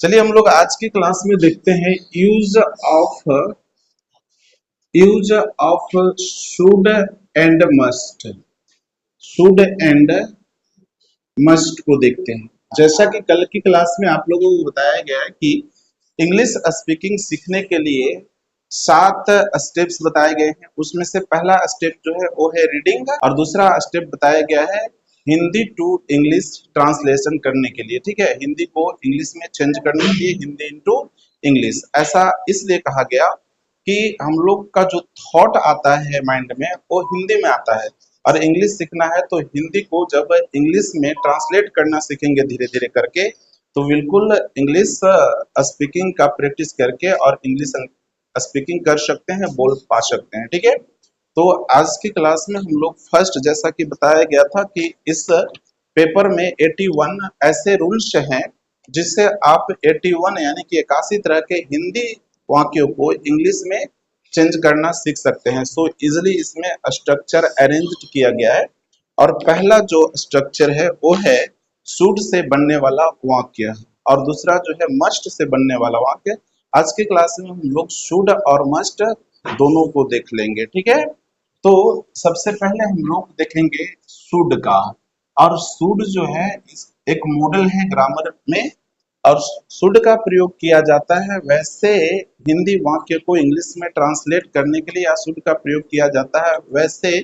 चलिए हम लोग आज की क्लास में देखते हैं of use of should and must. Should and must को देखते हैं। जैसा कि कल की क्लास में आप लोगों को बताया गया है कि इंग्लिश स्पीकिंग सीखने के लिए 7 स्टेप्स बताए गए हैं। उसमें से पहला स्टेप जो है वो है रीडिंग, और दूसरा स्टेप बताया गया है हिंदी टू इंग्लिश ट्रांसलेशन करने के लिए। ठीक है, हिंदी को इंग्लिश में चेंज करने के लिए हिंदी इनटू इंग्लिश। ऐसा इसलिए कहा गया कि हम लोग का जो थॉट आता है माइंड में वो हिंदी में आता है, और इंग्लिश सीखना है तो हिंदी को जब इंग्लिश में ट्रांसलेट करना सीखेंगे धीरे धीरे करके, तो बिल्कुल इंग्लिश स्पीकिंग का प्रैक्टिस करके और इंग्लिश स्पीकिंग कर सकते हैं, बोल पा सकते हैं। ठीक है, तो आज की क्लास में हम लोग फर्स्ट, जैसा कि बताया गया था कि इस पेपर में 81 ऐसे रूल्स हैं जिससे आप 81 यानी कि 81 तरह के हिंदी वाक्यों को इंग्लिश में चेंज करना सीख सकते हैं। सो इजिली इसमें स्ट्रक्चर अरेंज किया गया है, और पहला जो स्ट्रक्चर है वो है शुड से बनने वाला वाक्य, और दूसरा जो है मस्ट से बनने वाला वाक्य। आज की क्लास में हम लोग शुड और मस्ट दोनों को देख लेंगे। ठीक है, तो सबसे पहले हम लोग देखेंगे शुड का। और शुड जो है एक मॉडल है ग्रामर में, और शुड का प्रयोग किया जाता है वैसे हिंदी वाक्य को इंग्लिश में ट्रांसलेट करने के लिए, या शुड का प्रयोग किया जाता है वैसे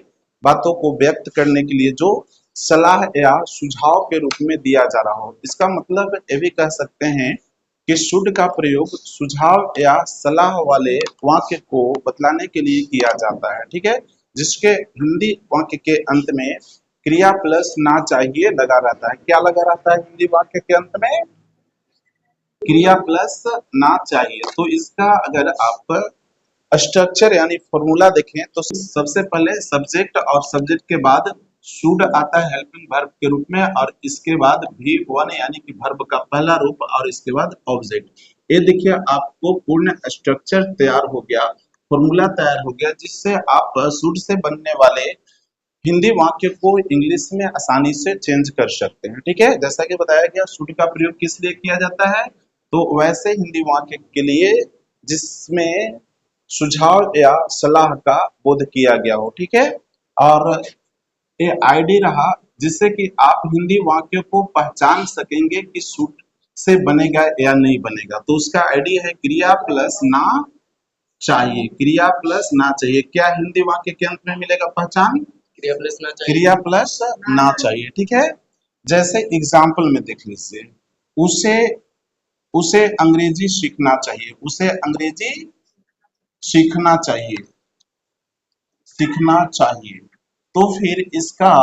बातों को व्यक्त करने के लिए जो सलाह या सुझाव के रूप में दिया जा रहा हो। इसका मतलब ये भी कह सकते हैं कि शुड का प्रयोग सुझाव या सलाह वाले वाक्य को बतलाने के लिए किया जाता है। ठीक है, जिसके हिंदी वाक्य के अंत में क्रिया प्लस ना चाहिए लगा रहता है। क्या लगा रहता है हिंदी वाक्य के अंत में? क्रिया प्लस ना चाहिए। तो इसका अगर आप स्ट्रक्चर यानी फॉर्मूला देखें तो सबसे पहले सब्जेक्ट, और सब्जेक्ट के बाद शुड आता है हेल्पिंग वर्ब के रूप में, और इसके बाद भी वन यानी कि वर्ब का पहला रूप, और इसके बाद ऑब्जेक्ट। ये देखिए आपको पूर्ण स्ट्रक्चर तैयार हो गया, फॉर्मूला तैयार हो गया, जिससे आप शुड से बनने वाले हिंदी वाक्य को इंग्लिश में आसानी से चेंज कर सकते हैं। ठीक है, जैसा कि बताया गया शुड का प्रयोग किस लिए किया जाता है, तो वैसे हिंदी वाक्य के लिए जिसमें सुझाव या सलाह का बोध किया गया हो। ठीक है, और ये आईडी रहा जिससे कि आप हिंदी वाक्य को पहचान सकेंगे कि शुड से बनेगा या नहीं बनेगा। तो उसका आईडी है क्रिया प्लस ना चाहिए। क्रिया प्लस ना चाहिए क्या हिंदी वाक्य के अंत में मिलेगा पहचान? क्रिया प्लस ना चाहिए। क्रिया प्लस ना चाहिए। ठीक है, जैसे एग्जाम्पल में देख लीजिए, उसे उसे अंग्रेजी सीखना चाहिए। उसे अंग्रेजी सीखना चाहिए, सीखना चाहिए। तो फिर इसका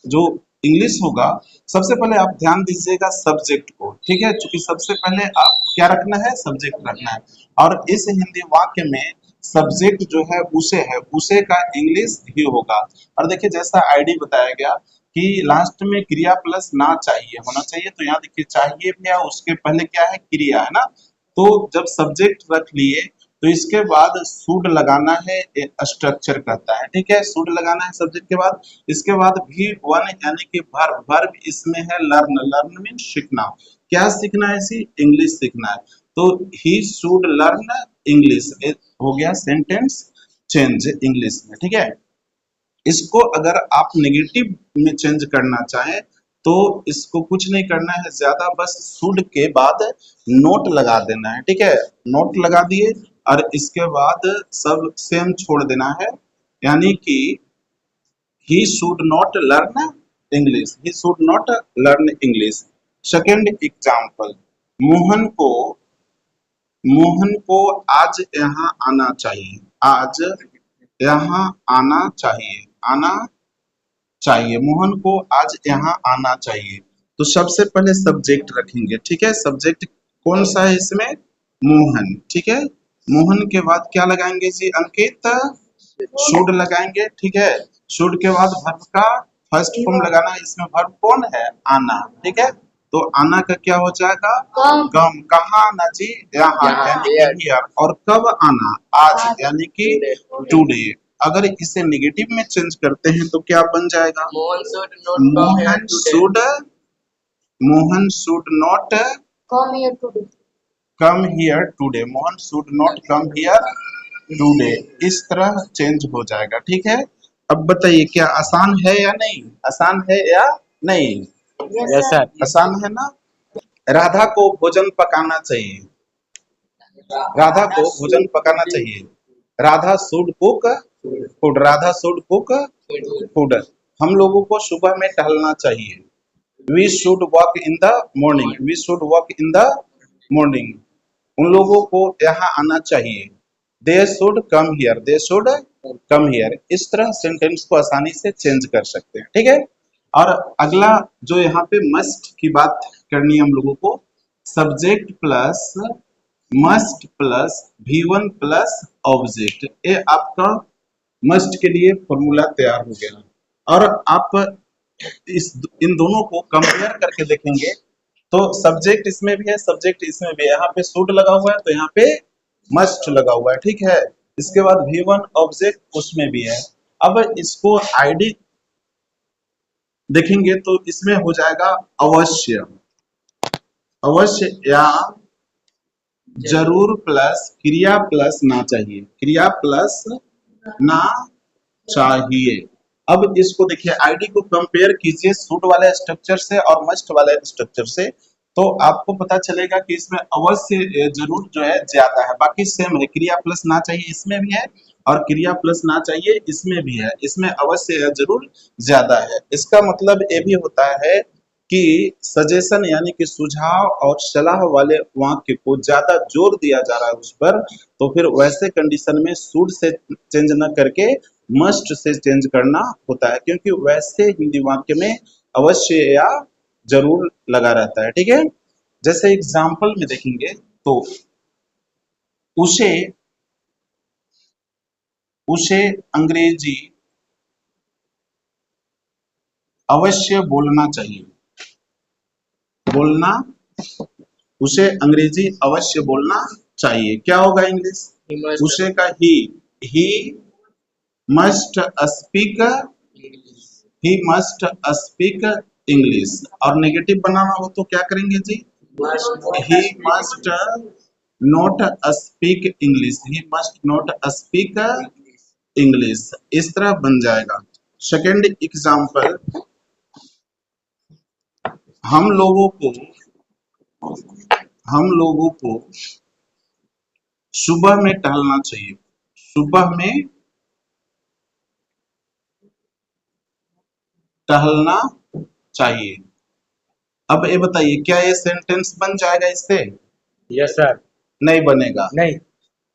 जो इंग्लिश होगा, सबसे पहले आप ध्यान दीजिएगा सब्जेक्ट को। ठीक है, क्योंकि सबसे पहले आप क्या रखना है? सब्जेक्ट रखना है, और इस हिंदी वाक्य में सब्जेक्ट जो है उसे का इंग्लिश ही होगा। और देखिए जैसा आईडी बताया गया कि लास्ट में क्रिया प्लस ना चाहिए होना चाहिए, तो यहाँ देखिए चाहिए भी है, उसके पहले क्या है? क्रिया है ना। तो जब सब्जेक्ट रख लिए तो इसके बाद शुड लगाना है, स्ट्रक्चर कहता है। ठीक है, शुड लगाना है सब्जेक्ट के बाद। इसके बाद भी वन यानी कि वर्ब, वर्ब इसमें है लर्न। लर्न मीन सीखना। क्या सीखना है? इसी इंग्लिश सीखना है। तो ही शुड लर्न इंग्लिश हो गया सेंटेंस चेंज इंग्लिश में। ठीक है, इसको अगर आप नेगेटिव में चेंज करना चाहें तो इसको कुछ नहीं करना है ज्यादा, बस शुड के बाद नोट लगा देना है। ठीक है, नोट लगा दिए और इसके बाद सब सेम छोड़ देना है, यानी कि he should not learn English. He should not learn English. Second example, Mohan को मोहन को आज यहाँ आना चाहिए। आज यहाँ आना चाहिए, आना चाहिए। मोहन को आज यहाँ आना चाहिए। तो सबसे पहले सब्जेक्ट रखेंगे। ठीक है, सब्जेक्ट कौन सा है इसमें? मोहन। ठीक है, मोहन के बाद क्या लगाएंगे जी अंकित? शुड लगाएंगे। ठीक है, शुड के बाद वर्ब का फर्स्ट फॉर्म लगाना है। इसमें वर्ब कौन है? आना। ठीक है, तो आना का क्या हो जाएगा? कम। कहाँ आना जी? यहाँ, यानी कि हियर। और कब आना? आज, यानी कि टुडे। अगर इसे नेगेटिव में चेंज करते हैं तो क्या बन जाएगा? Mohan should Mohan should not Come here today. Come here today, Mohan should not come here today, इस तरह चेंज हो जाएगा। ठीक है, अब बताइए क्या आसान है या नहीं, आसान है या नहीं? Yes, yes sir. सर। आसान है ना। राधा को भोजन पकाना चाहिए, राधा को भोजन पकाना चाहिए। Radha should cook food, Radha should cook food. हम लोगों को सुबह में टहलना चाहिए। We should walk in the morning, we should walk in the morning. उन लोगों को यहाँ आना चाहिए। They should come here, they should come here. इस तरह सेंटेंस को आसानी से चेंज कर सकते हैं। ठीक है, और अगला जो यहाँ पे मस्ट की बात करनी है हम लोगों को, subject plus must plus V1 plus object, ये आपका मस्ट के लिए फॉर्मूला तैयार हो गया। और आप इस इन दोनों को कंपेयर करके देखेंगे तो सब्जेक्ट इसमें भी है, सब्जेक्ट इसमें भी है। यहाँ पे शुड लगा हुआ है तो यहाँ पे मस्ट लगा हुआ है। ठीक है, इसके बाद V1 ऑब्जेक्ट उसमें भी है। अब इसको आईडी देखेंगे तो इसमें हो जाएगा अवश्य, अवश्य या जरूर प्लस क्रिया प्लस ना चाहिए, क्रिया प्लस ना चाहिए। अब इसको देखिए, आईडी को कंपेयर कीजिए सूट वाले स्ट्रक्चर से और मस्ट वाले स्ट्रक्चर से, तो आपको पता चलेगा कि इसमें अवश्य जरूर जो है ज्यादा है, बाकी सेम है। क्रिया प्लस ना चाहिए इसमें भी है और क्रिया प्लस ना चाहिए इसमें भी है, इसमें अवश्य जरूर ज्यादा है। इसका मतलब ये भी होता है कि सजेशन यानी कि सुझाव और सलाह वाले वाक्य को ज्यादा जोर दिया जा रहा है उस पर, तो फिर वैसे कंडीशन में शुड से चेंज न करके मस्ट से चेंज करना होता है, क्योंकि वैसे हिंदी वाक्य में अवश्य या जरूर लगा रहता है। ठीक है, जैसे एग्जाम्पल में देखेंगे तो उसे उसे अंग्रेजी अवश्य बोलना चाहिए, बोलना, उसे अंग्रेजी अवश्य बोलना चाहिए। क्या होगा इंग्लिश? उसे का he must speak, he must speak English. और नेगेटिव बनाना हो तो क्या करेंगे जी? He must not speak English, he must not speak English, इस तरह बन जाएगा। सेकेंड एग्जाम्पल, हम लोगों को हम लोगों को सुबह में टहलना चाहिए, सुबह में टहलना चाहिए। अब ये बताइए क्या ये सेंटेंस बन जाएगा इससे? Yes sir. नहीं बनेगा, नहीं,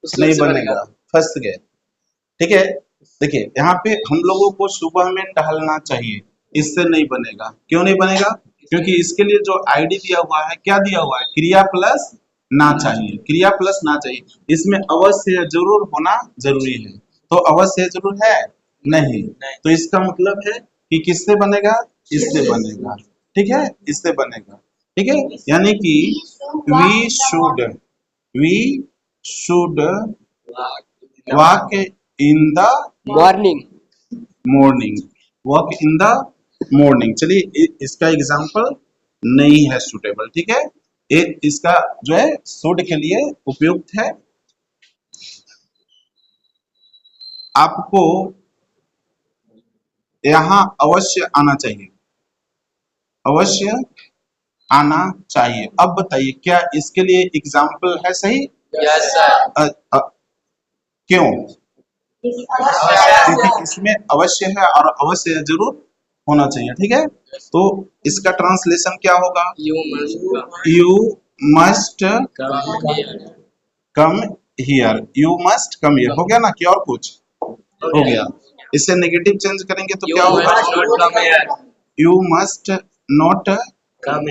नहीं बनेगा, फंस गए। ठीक है, देखिए यहाँ पे हम लोगों को सुबह में टहलना चाहिए, इससे नहीं बनेगा। क्यों नहीं बनेगा? क्योंकि इसके लिए जो आईडी दिया हुआ है, क्या दिया हुआ है? क्रिया प्लस ना चाहिए, क्रिया प्लस ना चाहिए। इसमें अवश्य जरूर होना जरूरी है, तो अवश्य जरूर है नहीं, तो इसका मतलब है कि किससे बनेगा? इससे बनेगा। ठीक है, इससे बनेगा। ठीक है, यानी कि we should, we should walk in the morning. Morning, walk in the morning. चलिए इसका एग्जांपल नहीं है सुटेबल। ठीक है, ये इसका जो है शुड के लिए उपयुक्त है। आपको यहाँ अवश्य आना चाहिए, अवश्य आना चाहिए। अब बताइए क्या इसके लिए एग्जाम्पल है सही? Yes sir. क्यों? क्योंकि इसमें अवश्य है और अवश्य जरूर होना चाहिए। ठीक है, तो इसका ट्रांसलेशन क्या होगा? You must come here, you must come here. हो गया ना कि और कुछ हो गया? इसे नेगेटिव चेंज करेंगे तो क्या होगा? You must not come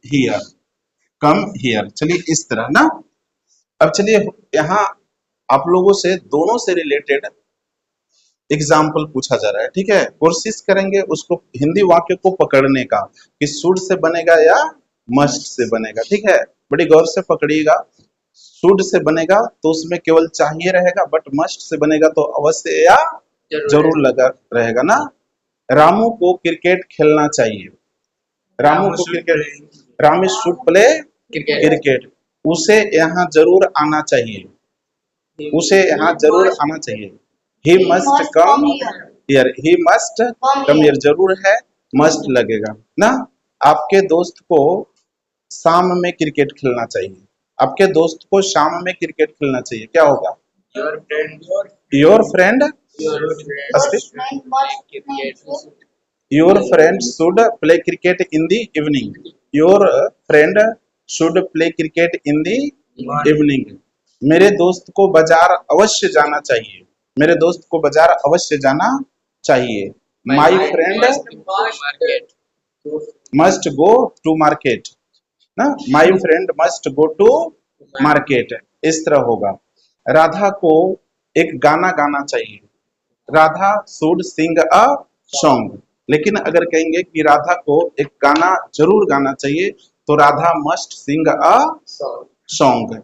here, come here. चलिए इस तरह ना। अब चलिए यहाँ आप लोगों से दोनों से रिलेटेड एग्जाम्पल पूछा जा रहा है। ठीक है, कोशिश करेंगे उसको हिंदी वाक्य को पकड़ने का कि शुड से बनेगा या मस्ट से बनेगा। ठीक है, बड़ी गौर से पकड़िएगा। शुड से बनेगा तो उसमें केवल चाहिए रहेगा, बट मस्ट से बनेगा तो अवश्य या जरूर लगा रहेगा ना। रामू को क्रिकेट खेलना चाहिए, रामू को cricket, Ram should play cricket, उसे यहाँ जरूर आना चाहिए, उसे यहाँ जरूर आना चाहिए। He must come here, he must come here, जरूर है, मस्ट लगेगा ना। आपके दोस्त को शाम में क्रिकेट खेलना चाहिए, आपके दोस्त को शाम में क्रिकेट खेलना चाहिए, क्या होगा? Your friend your friend should play cricket in the evening, your friend should play cricket in the evening. मेरे दोस्त को बाजार अवश्य जाना चाहिए, मेरे दोस्त को बाजार अवश्य जाना चाहिए। My friend must go to market ना, my friend must go to market, इस तरह होगा। राधा को एक गाना गाना चाहिए, Radha should sing a song, लेकिन अगर कहेंगे कि राधा को एक गाना जरूर गाना चाहिए तो Radha must sing a song.